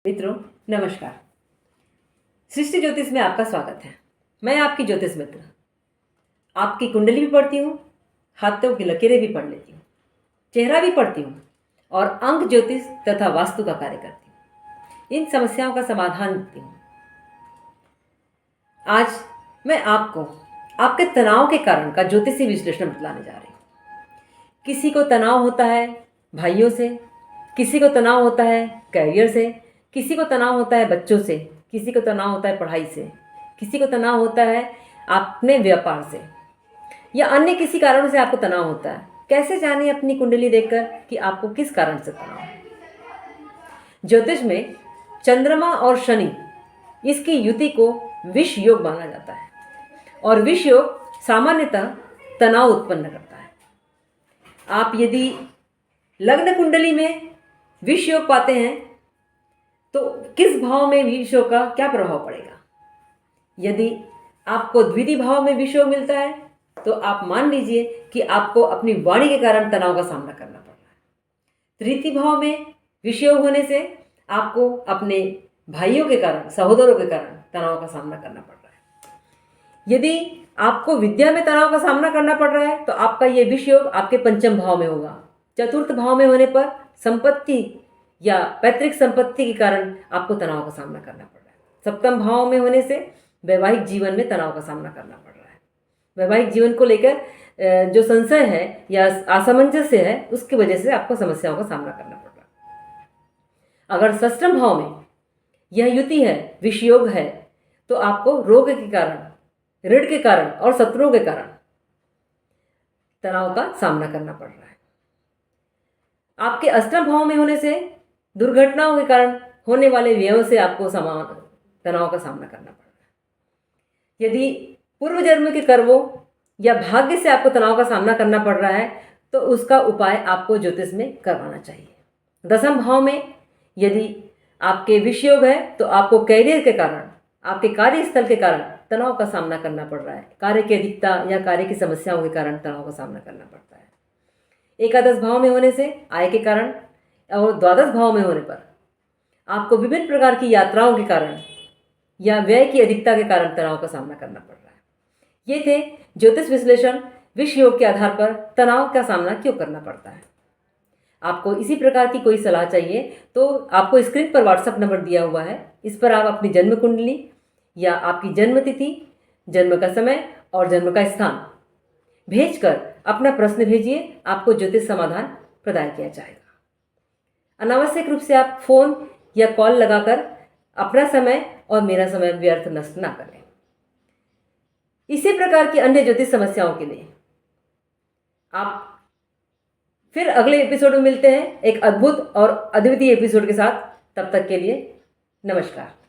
मित्रों, नमस्कार। सृष्टि ज्योतिष में आपका स्वागत है। मैं आपकी ज्योतिष मित्र आपकी कुंडली भी पढ़ती हूँ, हाथों की लकीरें भी पढ़ लेती हूँ, चेहरा भी पढ़ती हूँ और अंक ज्योतिष तथा वास्तु का कार्य करती हूँ। इन समस्याओं का समाधान देती हूँ। आज मैं आपको आपके तनाव के कारण का ज्योतिषी विश्लेषण बतलाने जा रही हूँ। किसी को तनाव होता है भाइयों से, किसी को तनाव होता है करियर से, किसी को तनाव होता है बच्चों से, किसी को तनाव होता है पढ़ाई से, किसी को तनाव होता है अपने व्यापार से या अन्य किसी कारणों से आपको तनाव होता है। कैसे जाने अपनी कुंडली देखकर कि आपको किस कारण से तनाव है। ज्योतिष में चंद्रमा और शनि इसकी युति को विष योग माना जाता है और विष योग सामान्यतः तनाव उत्पन्न करता है। आप यदि लग्न कुंडली में विष योग पाते हैं तो किस भाव में विष योग का क्या प्रभाव पड़ेगा। यदि आपको द्वितीय भाव में विष योग मिलता है तो आप मान लीजिए कि आपको अपनी वाणी के कारण तनाव का सामना करना पड़ रहा है। तृतीय भाव में विष योग होने से आपको अपने भाइयों के कारण, सहोदरों के कारण तनाव का सामना करना पड़ रहा है। यदि आपको विद्या में तनाव का सामना करना पड़ रहा है तो आपका ये विष योग आपके पंचम भाव में होगा। चतुर्थ भाव में होने पर संपत्ति या पैतृक संपत्ति के कारण आपको तनाव का सामना करना पड़ रहा है। सप्तम भाव में होने से वैवाहिक जीवन में तनाव का सामना करना पड़ रहा है। वैवाहिक जीवन को लेकर जो संशय है या असमंजस्य है उसकी वजह से आपको समस्याओं का सामना करना पड़ रहा है। अगर षष्ठम भाव में यह युति है, विष योग है, तो आपको रोग के कारण, ऋण के कारण और शत्रुओं के कारण तनाव का सामना करना पड़ रहा है। आपके अष्टम भाव में होने से दुर्घटनाओं के कारण होने वाले व्ययों से आपको तनाव का सामना करना पड़ रहा है। यदि पूर्व जन्म के कर्मों या भाग्य से आपको तनाव का सामना करना पड़ रहा है तो उसका उपाय आपको ज्योतिष में करवाना चाहिए। दसम भाव में यदि आपके विष योग है तो आपको कैरियर के कारण, आपके कार्यस्थल के कारण तनाव का सामना करना पड़ रहा है। कार्य की अधिकता या कार्य की समस्याओं के कारण तनाव का सामना करना पड़ता है। एकादश भाव में होने से आय के कारण और द्वादश भाव में होने पर आपको विभिन्न प्रकार की यात्राओं के कारण या व्यय की अधिकता के कारण तनाव का सामना करना पड़ रहा है। ये थे ज्योतिष विश्लेषण, विष योग के आधार पर तनाव का सामना क्यों करना पड़ता है। आपको इसी प्रकार की कोई सलाह चाहिए तो आपको स्क्रीन पर व्हाट्सएप नंबर दिया हुआ है। इस पर आप अपनी जन्म कुंडली या आपकी जन्म तिथि, जन्म का समय और जन्म का स्थान भेजकर अपना प्रश्न भेजिए। आपको ज्योतिष समाधान प्रदान किया जाएगा। अनावश्यक रूप से आप फोन या कॉल लगाकर अपना समय और मेरा समय व्यर्थ नष्ट ना करें। इसी प्रकार की अन्य ज्योतिष समस्याओं के लिए आप फिर अगले एपिसोड में मिलते हैं एक अद्भुत और अद्वितीय एपिसोड के साथ। तब तक के लिए नमस्कार।